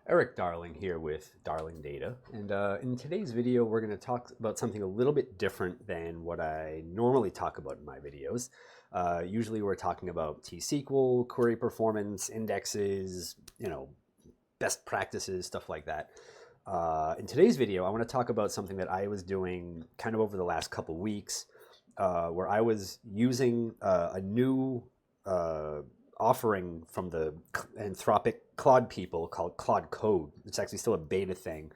Eric Darling here with Darling Data, and in today's video we're going to talk about something a little bit different than what I normally talk about in my videos. Usually we're talking about T-SQL, query performance, indexes, best practices, stuff like that. In today's video I want to talk about something that I was doing kind of over the last couple weeks, where I was using a new offering from the Anthropic Claude people called Claude Code. It's actually still a beta thing,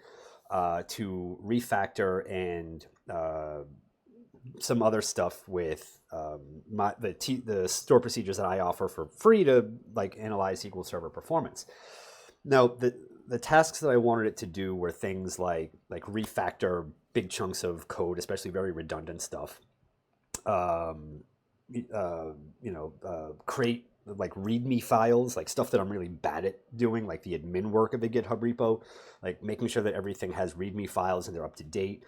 to refactor and some other stuff with the store procedures that I offer for free to analyze SQL Server performance. Now the tasks that I wanted it to do were things like refactor big chunks of code, especially very redundant stuff. Create README files, stuff that I'm really bad at doing, like the admin work of the GitHub repo, making sure that everything has README files and they're up to date.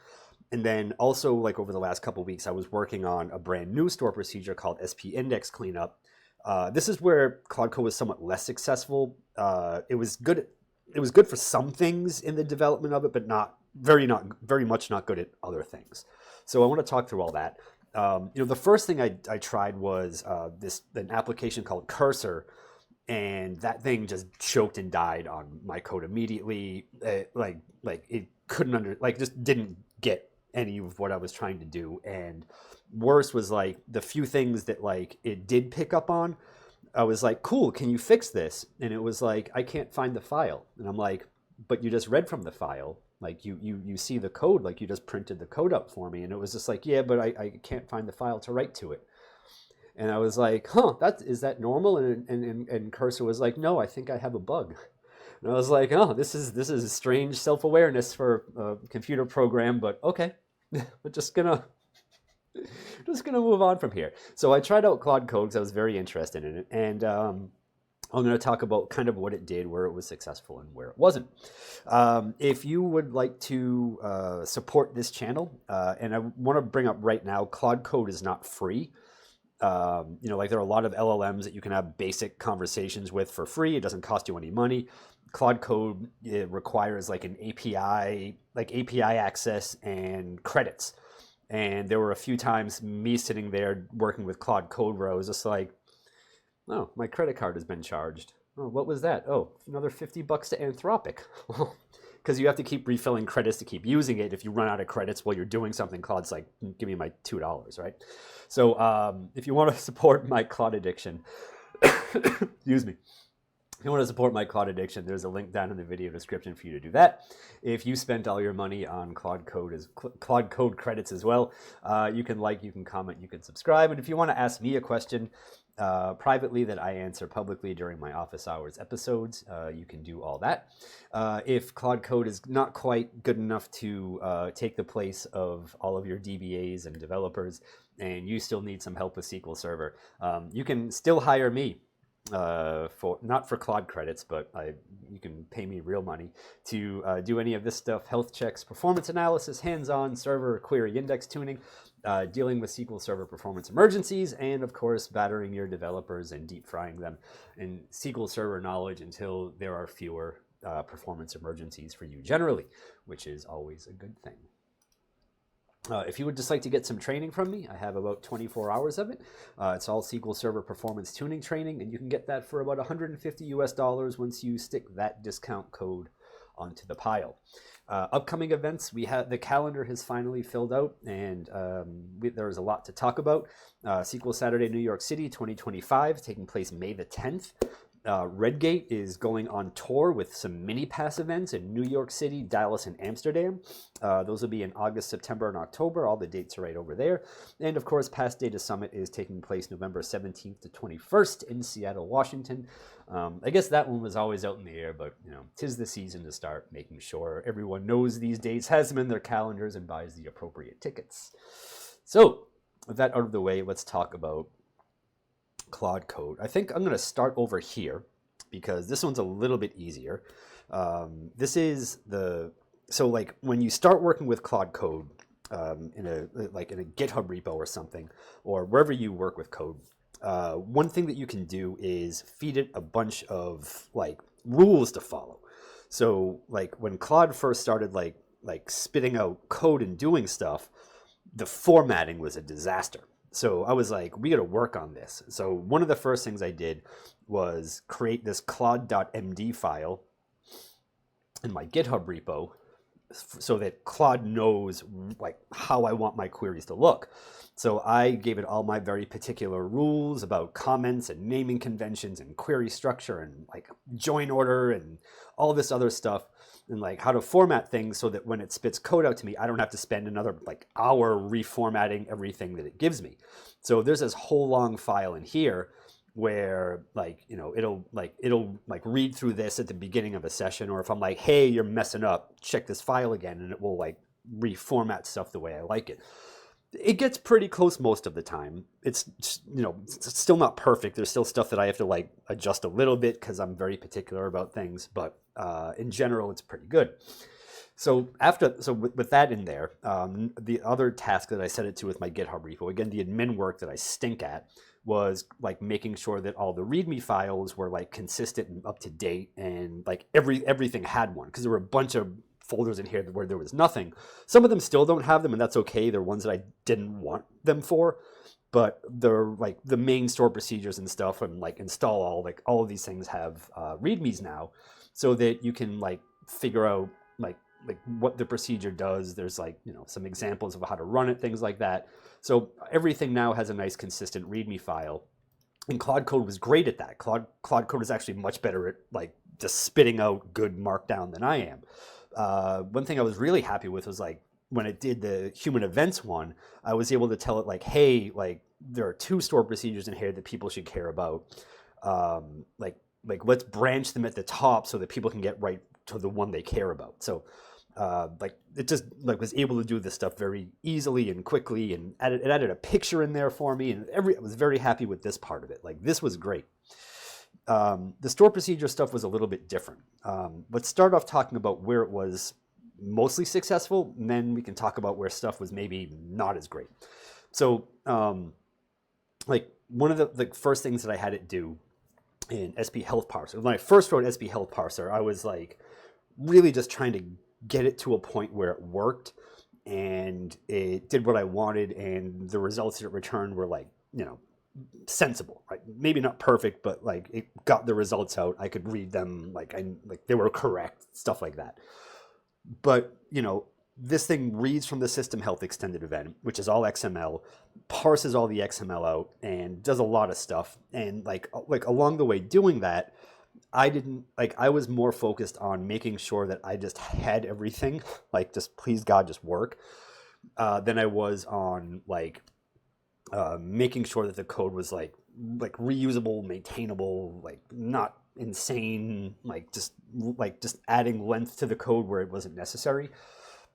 And then also, over the last couple of weeks, I was working on a brand new store procedure called SP index cleanup. This is where Claude Code was somewhat less successful. It was good for some things in the development of it, but not very much not good at other things. So I want to talk through all that. The first thing I tried was an application called Cursor, and that thing just choked and died on my code immediately. It couldn't just didn't get any of what I was trying to do. And worse was the few things that it did pick up on. I was like, cool, can you fix this? And it was like, I can't find the file. And I'm like, but you just read from the file. You see the code, you just printed the code up for me. And it was just yeah, but I can't find the file to write to it. And I was like, huh, is that normal? And Cursor was like, no, I think I have a bug. And I was like, oh, this is strange self-awareness for a computer program, but okay, we're just gonna move on from here. So I tried out Claude Code because I was very interested in it. And I'm going to talk about kind of what it did, where it was successful, and where it wasn't. If you would like to support this channel, and I want to bring up right now, Claude Code is not free. There are a lot of LLMs that you can have basic conversations with for free. It doesn't cost you any money. Claude Code requires an API, API access and credits. And there were a few times me sitting there working with Claude Code where I was just like, oh, my credit card has been charged. Oh, what was that? Oh, another $50 to Anthropic. Because you have to keep refilling credits to keep using it. If you run out of credits while you're doing something, Claude's like, give me my $2, right? So if you want to support my Claude addiction, excuse me. If you want to support my Claude addiction, there's a link down in the video description for you to do that. If you spent all your money on Claude Code credits as well, you can you can comment, you can subscribe. And if you want to ask me a question privately that I answer publicly during my office hours episodes, you can do all that. If Claude Code is not quite good enough to take the place of all of your DBAs and developers, and you still need some help with SQL Server, you can still hire me. Not for Claude credits, but you can pay me real money to do any of this stuff: health checks, performance analysis, hands-on server query index tuning, dealing with SQL Server performance emergencies, and of course battering your developers and deep frying them in SQL Server knowledge until there are fewer performance emergencies for you generally, which is always a good thing. If you would just like to get some training from me, I have about 24 hours of it. It's all SQL Server performance tuning training, and you can get that for about $150 once you stick that discount code onto the pile. Upcoming events, the calendar has finally filled out, and there's a lot to talk about. SQL Saturday New York City 2025, taking place May the 10th. Redgate is going on tour with some mini pass events in New York City, Dallas, and Amsterdam. Those will be in August, September, and October. All the dates are right over there. And of course, Past Data Summit is taking place November 17th to 21st in Seattle, Washington. I guess that one was always out in the air, but 'tis the season to start making sure everyone knows these dates, has them in their calendars, and buys the appropriate tickets. So with that out of the way, let's talk about Claude Code. I think I'm going to start over here because this one's a little bit easier. This is when you start working with Claude Code in a GitHub repo or something, or wherever you work with code, one thing that you can do is feed it a bunch of rules to follow. So like when Claude first started like spitting out code and doing stuff, the formatting was a disaster. So I was like, we got to work on this. So one of the first things I did was create this Claude.md file in my GitHub repo so that Claude knows like how I want my queries to look. So I gave it all my very particular rules about comments and naming conventions and query structure and like join order and all this other stuff and like how to format things so that when it spits code out to me, I don't have to spend another like hour reformatting everything that it gives me. So there's this whole long file in here where like, you know, it'll like read through this at the beginning of a session, or if I'm like, hey, you're messing up, check this file again, and it will like reformat stuff the way I like it. It gets pretty close most of the time. It's, you know, it's still not perfect. There's still stuff that I have to like adjust a little bit because I'm very particular about things, but in general, it's pretty good. So with that in there, the other task that I set it to with my GitHub repo, again, the admin work that I stink at, was like making sure that all the README files were like consistent and up to date, and like everything had one, because there were a bunch of folders in here where there was nothing. Some of them still don't have them, and that's okay. They're ones that I didn't want them for, but they're like the main store procedures and stuff, and like install all of these things have READMEs now, so that you can like figure out like what the procedure does. There's like, you know, some examples of how to run it, things like that. So everything now has a nice consistent README file. And Claude Code was great at that. Claude Code is actually much better at like just spitting out good markdown than I am. One thing I was really happy with was like when it did the human events one, I was able to tell it like, hey, like there are 2 store procedures in here that people should care about. Like let's branch them at the top so that people can get right to the one they care about. So like it just like was able to do this stuff very easily and quickly, and it added a picture in there for me, and I was very happy with this part of it. Like this was great. The store procedure stuff was a little bit different. Let's start off talking about where it was mostly successful, and then we can talk about where stuff was maybe not as great. So like one of the first things that I had it do in SP Health Parser, when I first wrote SP Health Parser, I was like really just trying to get it to a point where it worked and it did what I wanted, and the results that it returned were like, you know, sensible, right? Maybe not perfect, but like it got the results out. I could read them, like they were correct, stuff like that. But, you know, this thing reads from the system health extended event, which is all XML, parses all the XML out, and does a lot of stuff. And like along the way doing that, I was more focused on making sure that I just had everything, like just please God, just work, than I was on like making sure that the code was like reusable, maintainable, like not insane, like just adding length to the code where it wasn't necessary.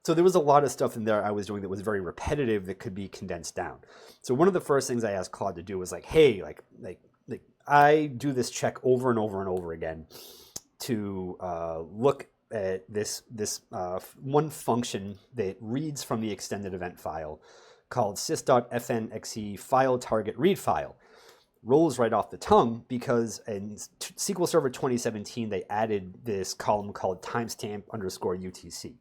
So there was a lot of stuff in there I was doing that was very repetitive that could be condensed down. So one of the first things I asked Claude to do was like, hey, like I do this check over and over and over again to look at this one function that reads from the extended event file called sys.fnxe file target read file. Rolls right off the tongue because in SQL Server 2017 they added this column called timestamp_UTC.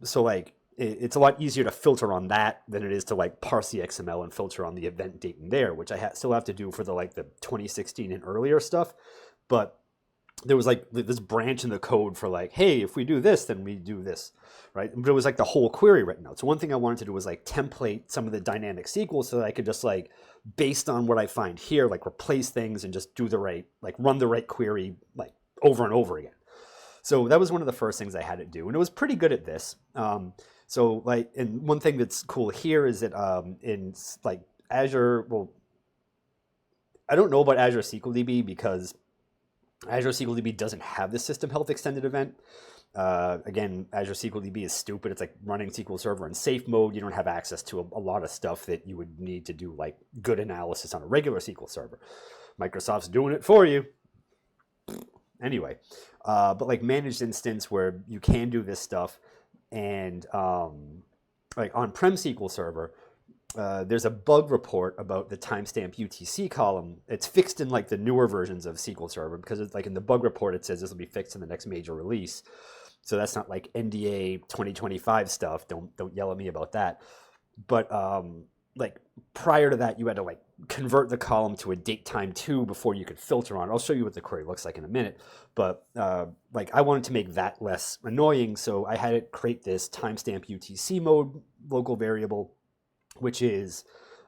So like it's a lot easier to filter on that than it is to like parse the XML and filter on the event date in there, which I still have to do for the 2016 and earlier stuff. But there was like this branch in the code for like, hey, if we do this, then we do this, right? But it was like the whole query written out. So one thing I wanted to do was like template some of the dynamic SQL so that I could just like, based on what I find here, like replace things and just do the right, like run the right query like over and over again. So that was one of the first things I had to do, and it was pretty good at this. So like, and one thing that's cool here is that in like Azure, well, I don't know about Azure SQL DB because Azure SQL DB doesn't have the system health extended event. Again, Azure SQL DB is stupid. It's like running SQL Server in safe mode. You don't have access to a lot of stuff that you would need to do like good analysis on a regular SQL Server. Microsoft's doing it for you. Anyway, but like managed instance where you can do this stuff, and like on-prem SQL Server, there's a bug report about the timestamp UTC column. It's fixed in like the newer versions of SQL Server because it's like in the bug report it says this will be fixed in the next major release. So that's not like NDA 2025 stuff. Don't yell at me about that. But like prior to that, you had to like convert the column to a date time 2 before you could filter on it. I'll show you what the query looks like in a minute. But like I wanted to make that less annoying, so I had it create this timestamp UTC mode local variable, which is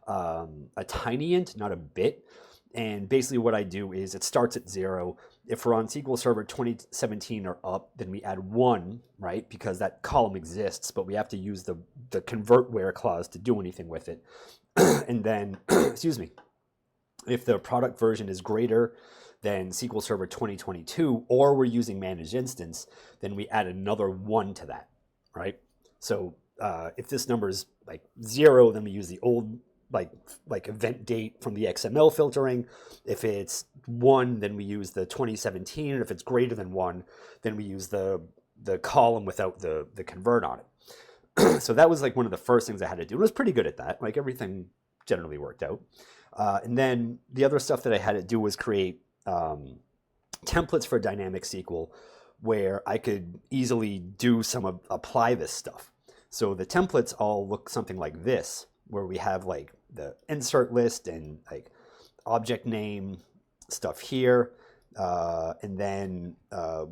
a tiny int, not a bit. And basically what I do is it starts at 0. If we're on SQL Server 2017 or up, then we add 1, right? Because that column exists, but we have to use the convert where clause to do anything with it. And then, excuse me, if the product version is greater than SQL Server 2022, or we're using managed instance, then we add another 1 to that, right? So if this number is like 0, then we use the old like event date from the XML filtering. If it's 1, then we use the 2017, and if it's greater than 1, then we use the column without the convert on it. So that was like one of the first things I had to do. I was pretty good at that. Like everything generally worked out. And then the other stuff that I had to do was create templates for dynamic SQL where I could easily do apply this stuff. So the templates all look something like this, where we have like the insert list and like object name stuff here. And then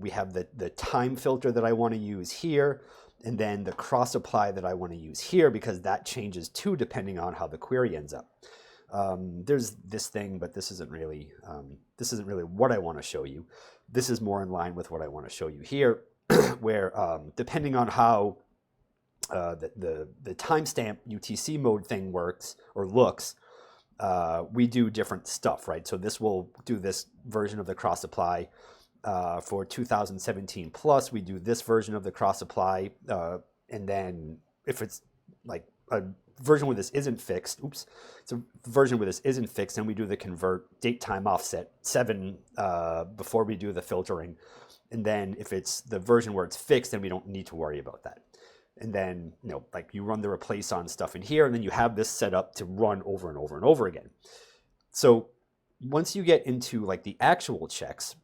we have the time filter that I want to use here. And then the cross apply that I want to use here, because that changes too depending on how the query ends up. There's this thing, but this isn't really what I want to show you. This is more in line with what I want to show you here, where depending on how the timestamp UTC mode thing works or looks, we do different stuff, right? So this will do this version of the cross apply. For 2017 plus, we do this version of the cross apply, and then if it's like a version where this isn't fixed, it's a version where this isn't fixed, and we do the convert date time offset 7 before we do the filtering. And then if it's the version where it's fixed, then we don't need to worry about that. And then, like you run the replace on stuff in here, and then you have this set up to run over and over and over again. So once you get into like the actual checks,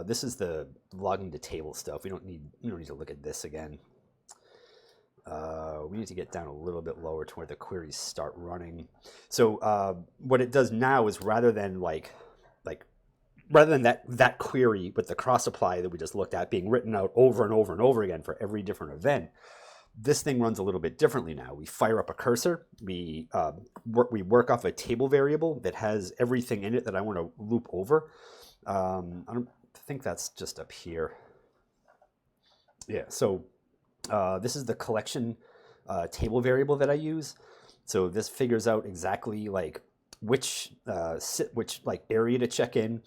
this is the logging to table stuff. We don't need to look at this again. We need to get down a little bit lower to where the queries start running. So what it does now is rather than that query with the cross apply that we just looked at being written out over and over and over again for every different event, this thing runs a little bit differently now. We fire up a cursor. We work off a table variable that has everything in it that I want to loop over. I don't think that's just up here. Yeah, so this is the collection table variable that I use. So this figures out exactly like which like area to check in,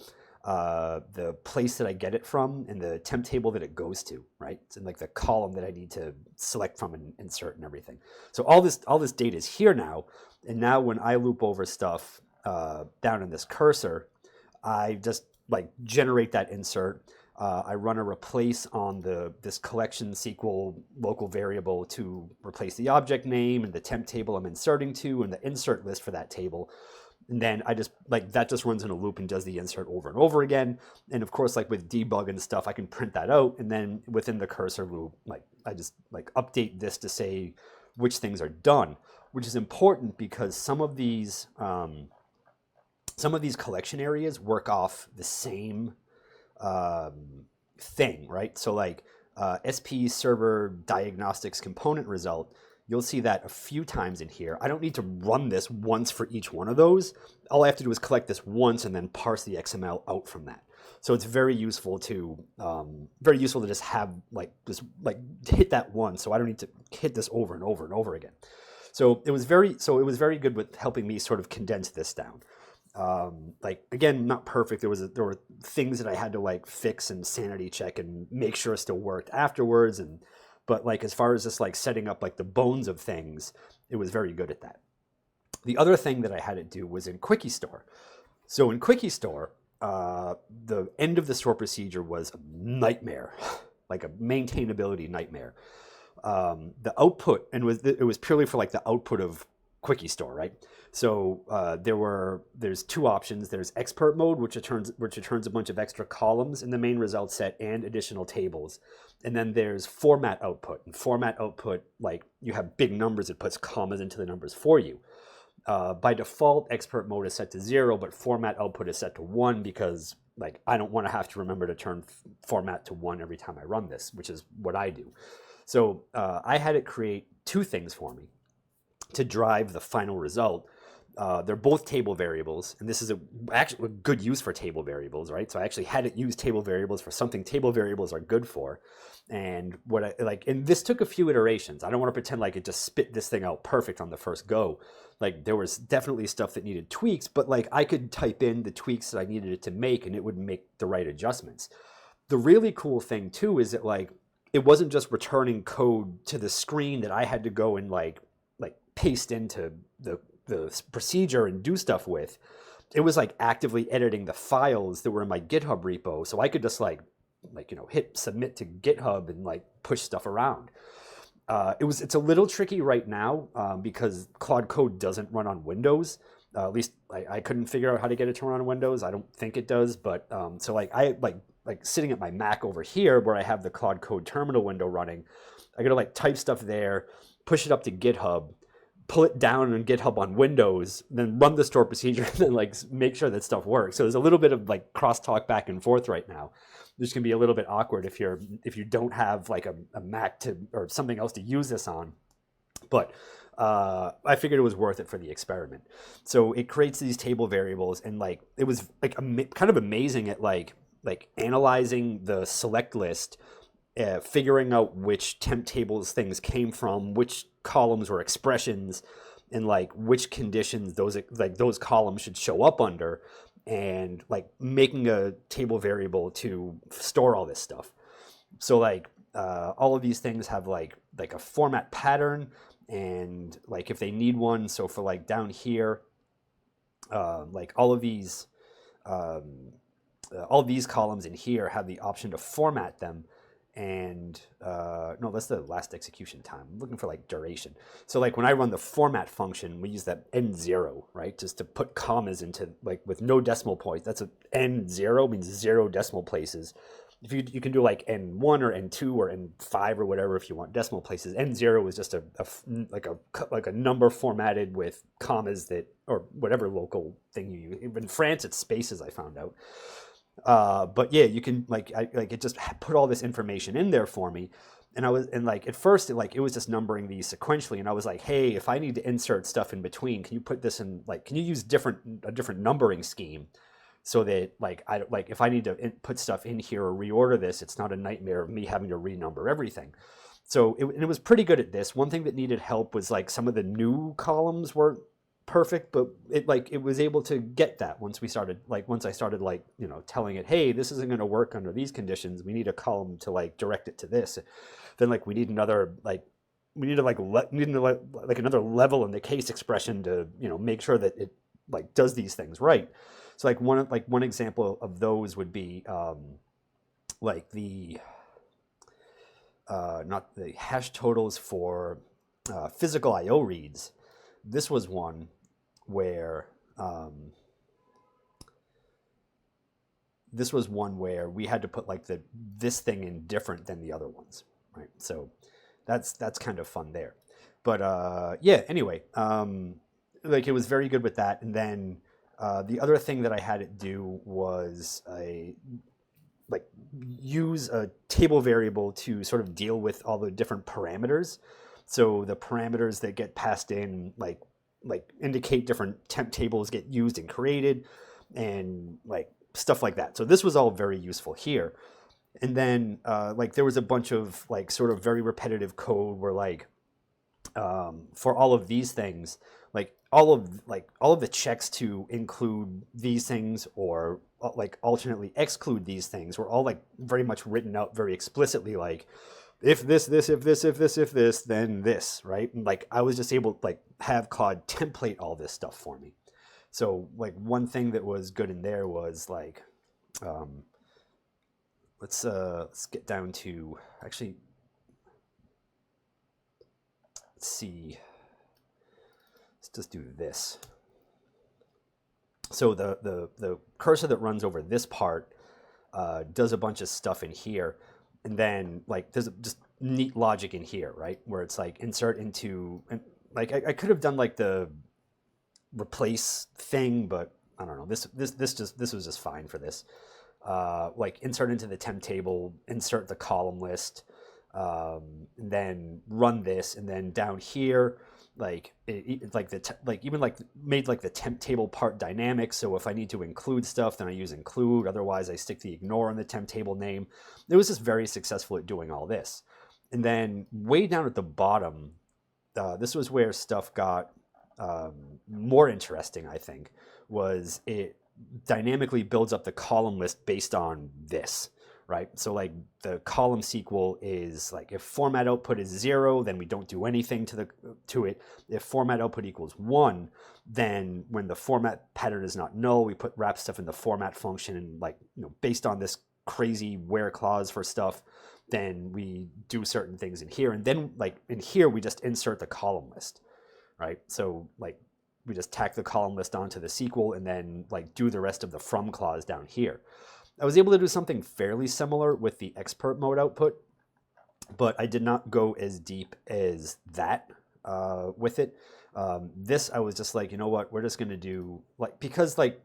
the place that I get it from, and the temp table that it goes to, right? It's in like the column that I need to select from and insert and everything. So all this data is here now, and now when I loop over stuff down in this cursor, I just like generate that insert. I run a replace on this collection SQL local variable to replace the object name and the temp table I'm inserting to and the insert list for that table. And then I just that just runs in a loop and does the insert over and over again. And of course, like with debug and stuff, I can print that out. And then within the cursor loop, I just update this to say which things are done, which is important because some of these collection areas work off the same thing, right? So like SQL Server diagnostics component result, you'll see that a few times in here. I don't need to run this once for each one of those. All I have to do is collect this once and then parse the XML out from that. So it's very useful to just have hit that once, so I don't need to hit this over and over and over again. So it was very good with helping me sort of condense this down. Again, not perfect. There were things that I had to fix and sanity check and make sure it still worked afterwards. But as far as just setting up the bones of things, it was very good at that. The other thing that I had to do was in Quickie Store. So in Quickie Store, the end of the store procedure was a nightmare, like a maintainability nightmare. the output, and it was purely for like the output of Quickie Store, right? So there's two options. There's expert mode, which returns a bunch of extra columns in the main result set and additional tables. And then there's format output. And format output, like you have big numbers, it puts commas into the numbers for you. By default, expert mode is set to 0, but format output is set to 1 because like I don't want to have to remember to turn format to 1 every time I run this, which is what I do. So I had it create two things for me to drive the final result. They're both table variables, and this is actually a good use for table variables, right? So I actually had it use table variables for something table variables are good for. And and this took a few iterations. I don't want to pretend like it just spit this thing out perfect on the first go. Like there was definitely stuff that needed tweaks, but like I could type in the tweaks that I needed it to make and it would make the right adjustments. The really cool thing too is that like it wasn't just returning code to the screen that I had to go and like paste into the procedure and do stuff with. It was like actively editing the files that were in my GitHub repo, so I could just hit submit to GitHub and like push stuff around. It's a little tricky right now because Claude Code doesn't run on Windows. At least I couldn't figure out how to get it to run on Windows. I don't think it does, but so like I like sitting at my Mac over here where I have the Claude Code terminal window running. I gotta like type stuff there, push it up to GitHub, pull it down on GitHub on Windows, then run the store procedure, and then like make sure that stuff works. So there's a little bit of like crosstalk back and forth right now. This can be a little bit awkward if you don't have like a Mac or something else to use this on. But I figured it was worth it for the experiment. So it creates these table variables, and like it was like kind of amazing at like analyzing the select list, figuring out which temp tables things came from, which columns were expressions, and like which conditions those columns should show up under, and like making a table variable to store all this stuff. So like all of these things have like a format pattern, and like if they need one. So for like down here, like all of these columns in here have the option to format them. And no, that's the last execution time. I'm looking for like duration. So like when I run the format function, we use that N0, right? Just to put commas into like with no decimal points. That's a N0 means 0 decimal places. If you can do like N1 or N2 or N5 or whatever if you want decimal places. N0 is just like a number formatted with commas that, or whatever local thing you use. In France, it's spaces, I found out. But yeah, you can it just put all this information in there for me. And at first it was just numbering these sequentially. And I was like, hey, if I need to insert stuff in between, can you put this in, can you use a different numbering scheme so that if I need to put stuff in here or reorder this, it's not a nightmare of me having to renumber everything. So it was pretty good at this. One thing that needed help was like some of the new columns weren't perfect, but it was able to get that once I started telling it, hey, this isn't going to work under these conditions, we need a column to direct it to this. Then we need another another level in the case expression to make sure that it does these things right. So one example of those would be the not the hash totals for physical IO reads. This was one where we had to put this thing in different than the other ones, right? So that's kind of fun there. But yeah, anyway, it was very good with that. And then the other thing that I had it do was use a table variable to sort of deal with all the different parameters. So the parameters that get passed in indicate different temp tables get used and created, and stuff like that. So this was all very useful here. And then there was a bunch of sort of very repetitive code where for all of these things, all of the checks to include these things or alternately exclude these things were all very much written out very explicitly, if this, if this, then this, right? And I was just able to have Claude template all this stuff for me. So one thing that was good in there was let's get down to, actually, let's see. Let's just do this. So the cursor that runs over this part does a bunch of stuff in here. And then like there's just neat logic in here, right? Where it's like insert into, and like I could have done like the replace thing, but I don't know. This was just fine for this. Like insert into the temp table, insert the column list, and then run this, and then down here, like like even like made like the temp table part dynamic. So if I need to include stuff, then I use include. Otherwise, I stick the ignore in the temp table name. It was just very successful at doing all this. And then way down at the bottom, this was where stuff got more interesting, I think, was it dynamically builds up the column list based on this, right? So like the column SQL is like if format output is 0, then we don't do anything to it. If format output equals 1, then when the format pattern is not null, we wrap stuff in the format function, and like, you know, based on this crazy where clause for stuff, then we do certain things in here. And then like in here, we just insert the column list, right? So like we just tack the column list onto the SQL and then like do the rest of the from clause down here. I was able to do something fairly similar with the expert mode output, but I did not go as deep as that with it. This, I was just like, you know what, we're just going to do like, because like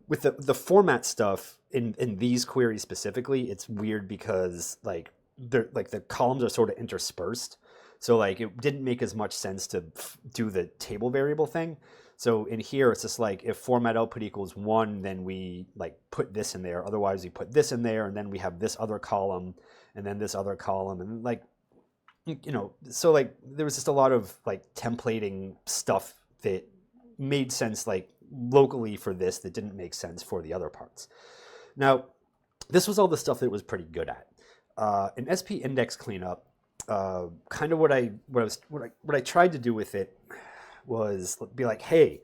with the format stuff in these queries specifically, it's weird because like the columns are sort of interspersed. So like it didn't make as much sense to do the table variable thing. So in here, it's just like if format output equals 1, then we like put this in there. Otherwise, we put this in there, and then we have this other column, and then this other column, and like, you know, so like there was just a lot of like templating stuff that made sense like locally for this that didn't make sense for the other parts. Now, this was all the stuff that it was pretty good at. An SP index cleanup. Kind of what I tried to do with it was be like, hey,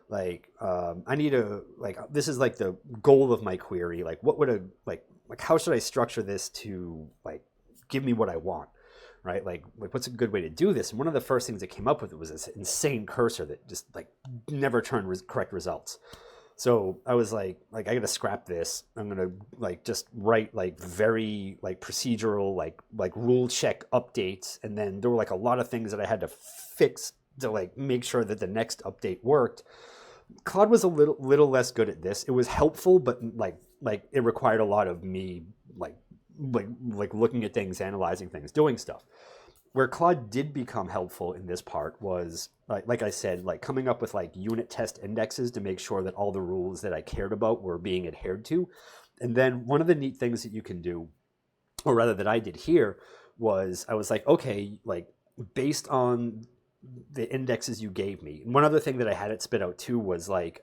like I need a like this is like the goal of my query. Like what would a like how should I structure this to like give me what I want, right? Like what's a good way to do this? And one of the first things that came up with it was this insane cursor that just like never turned correct results. So I was like I gotta scrap this. I'm gonna like just write like very like procedural like rule check updates, and then there were like a lot of things that I had to fix to like make sure that the next update worked. Claude was a little less good at this. It was helpful, but like it required a lot of me like looking at things, analyzing things, doing stuff. Where Claude did become helpful in this part was, like I said, like coming up with like unit test indexes to make sure that all the rules that I cared about were being adhered to. And then one of the neat things that you can do, or rather that I did here, was I was like, okay, like based on the indexes you gave me. And one other thing that I had it spit out too was like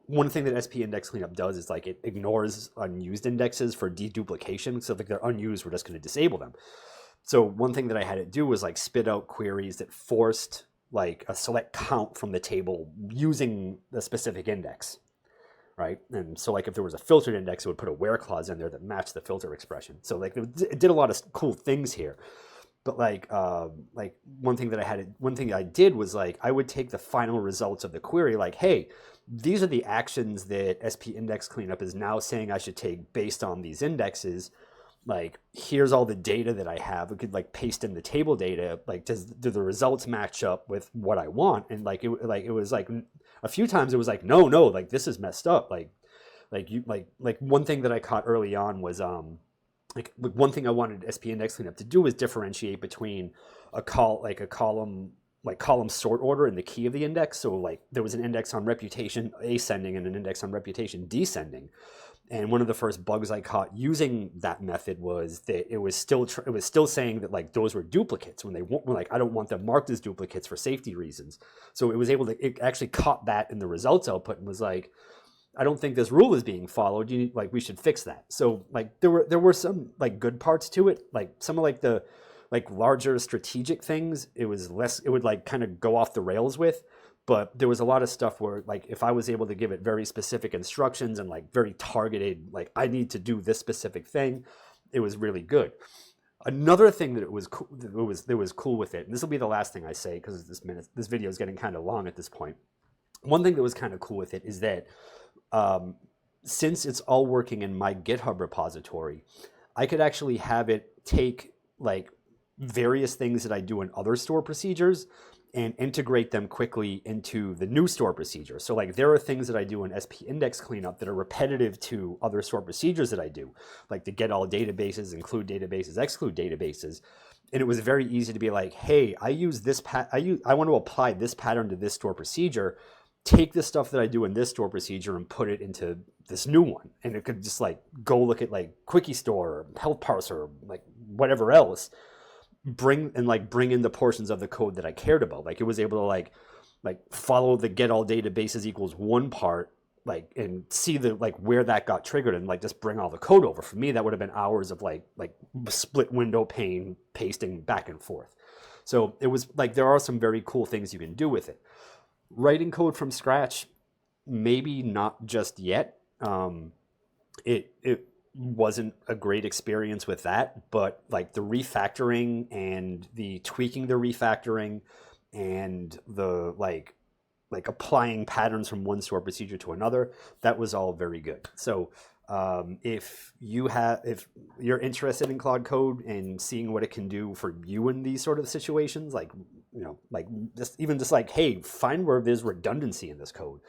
one thing that SP index cleanup does is like it ignores unused indexes for deduplication. So if they're unused, we're just going to disable them. So one thing that I had it do was like spit out queries that forced like a select count from the table using the specific index, right? And so like if there was a filtered index, it would put a where clause in there that matched the filter expression. So like it did a lot of cool things here. But like one thing I did was like I would take the final results of the query, like, hey, these are the actions that SP index cleanup is now saying I should take based on these indexes. Like, here's all the data that I have. We could like paste in the table data. Like, do the results match up with what I want? And like it was like a few times it was like, no, like this is messed up. Like one thing that I caught early on was like one thing I wanted SP index cleanup to do was differentiate between a column sort order and the key of the index. So like there was an index on reputation ascending and an index on reputation descending. And one of the first bugs I caught using that method was that it was still saying that like those were duplicates when like I don't want them marked as duplicates for safety reasons. So it actually caught that in the results output and was like, I don't think this rule is being followed. We should fix that. So like there were some like good parts to it. Like some of like the like larger strategic things, it would like kind of go off the rails with. But there was a lot of stuff where like if I was able to give it very specific instructions and like very targeted, like I need to do this specific thing, it was really good. Another thing that was cool with it, and this will be the last thing I say because this video is getting kind of long at this point. One thing that was kind of cool with it is that since it's all working in my GitHub repository, I could actually have it take like various things that I do in other store procedures and integrate them quickly into the new store procedure. So like there are things that I do in SP index cleanup that are repetitive to other store procedures that I do, like the get all databases, include databases, exclude databases. And it was very easy to be like, hey, I want to apply this pattern to this store procedure, take the stuff that I do in this store procedure and put it into this new one. And it could just like go look at like Quickie Store or Health Parser or like whatever else, bring in the portions of the code that I cared about. Like it was able to like follow the get all databases equals one part, like, and see the like where that got triggered and like just bring all the code over. For me, that would have been hours of like split window pane pasting back and forth. So it was like, there are some very cool things you can do with it. Writing code from scratch, maybe not just yet. It wasn't a great experience with that, but like the refactoring and the tweaking the refactoring and the like applying patterns from one store procedure to another, that was all very good. So if you're interested in Claude Code and seeing what it can do for you in these sort of situations, like, you know, like just like, hey, find where there's redundancy in this code.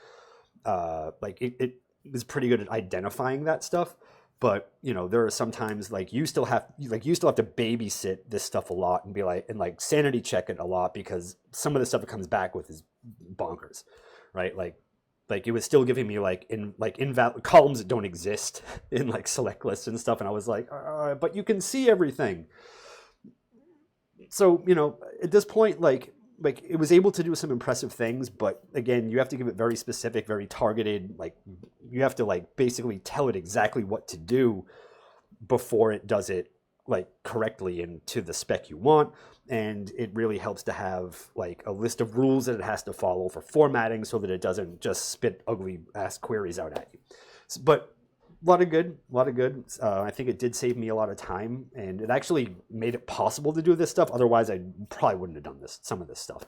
Like it is pretty good at identifying that stuff. But, you know, there are sometimes like you still have to babysit this stuff a lot and be like, and like sanity check it a lot, because some of the stuff it comes back with is bonkers, right? Like it was still giving me invalid columns that don't exist in like select lists and stuff. And I was like, but you can see everything. So, you know, at this point, like it was able to do some impressive things, but again, you have to give it very specific, very targeted. Like you have to like basically tell it exactly what to do before it does it like correctly and to the spec you want. And it really helps to have like a list of rules that it has to follow for formatting so that it doesn't just spit ugly ass queries out at you. But a lot of good. I think it did save me a lot of time, and it actually made it possible to do this stuff. Otherwise, I probably wouldn't have done some of this stuff.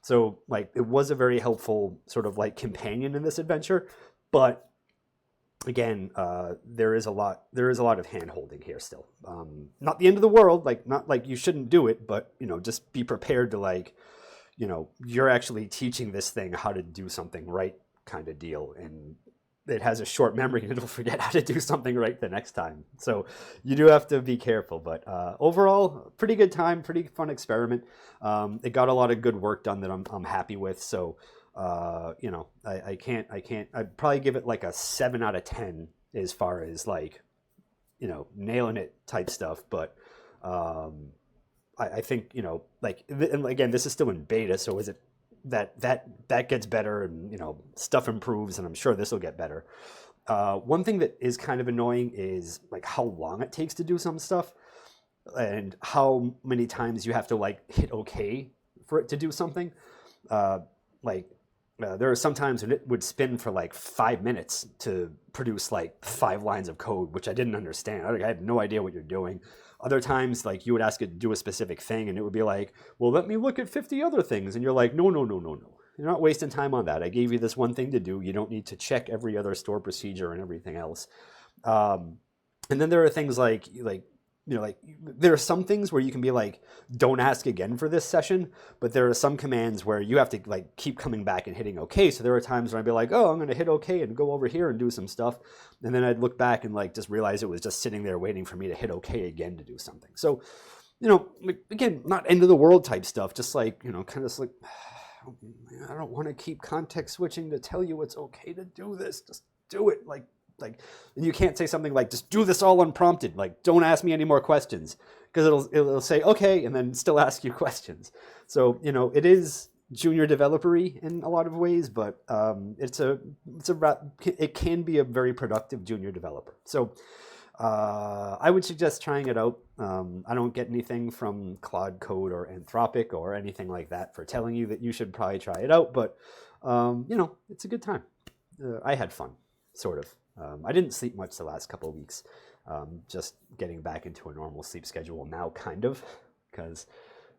So like it was a very helpful sort of like companion in this adventure. But again, there is a lot of hand holding here still. Not the end of the world, like not like you shouldn't do it, but you know, just be prepared to like, you know, you're actually teaching this thing how to do something right kind of deal. And it has a short memory and it'll forget how to do something right the next time. So you do have to be careful, but overall, pretty good time, pretty fun experiment. It got a lot of good work done that I'm happy with. So, you know, I'd probably give it like a 7 out of 10 as far as like, you know, nailing it type stuff. But I think, you know, like, and again, this is still in beta. So is it, that gets better and, you know, stuff improves, and I'm sure this will get better. One thing that is kind of annoying is like how long it takes to do some stuff and how many times you have to like hit OK for it to do something. There are some times when it would spin for like 5 minutes to produce like 5 lines of code, which I didn't understand. I had no idea what you're doing. Other times, like you would ask it to do a specific thing and it would be like, well, let me look at 50 other things. And you're like, no. You're not wasting time on that. I gave you this one thing to do. You don't need to check every other store procedure and everything else. And then there are things like, you know, like there are some things where you can be like, don't ask again for this session, but there are some commands where you have to like keep coming back and hitting OK. So there are times when I'd be like, oh, I'm going to hit OK and go over here and do some stuff. And then I'd look back and like just realize it was just sitting there waiting for me to hit OK again to do something. So, you know, again, not end of the world type stuff, just like, you know, kind of like, I don't want to keep context switching to tell you it's okay to do this. Just do it. Like, and you can't say something like, just do this all unprompted. Like, don't ask me any more questions, because it'll say, okay, and then still ask you questions. So, you know, it is junior developer-y in a lot of ways, but it can be a very productive junior developer. So I would suggest trying it out. I don't get anything from Claude Code or Anthropic or anything like that for telling you that you should probably try it out, but you know, it's a good time. I had fun, sort of. I didn't sleep much the last couple of weeks. Just getting back into a normal sleep schedule now, kind of, because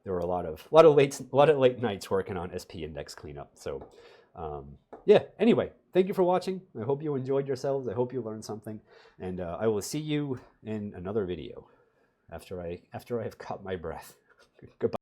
there were a lot of late nights working on SP index cleanup. So yeah. Anyway, thank you for watching. I hope you enjoyed yourselves. I hope you learned something, and I will see you in another video after I have caught my breath. Goodbye.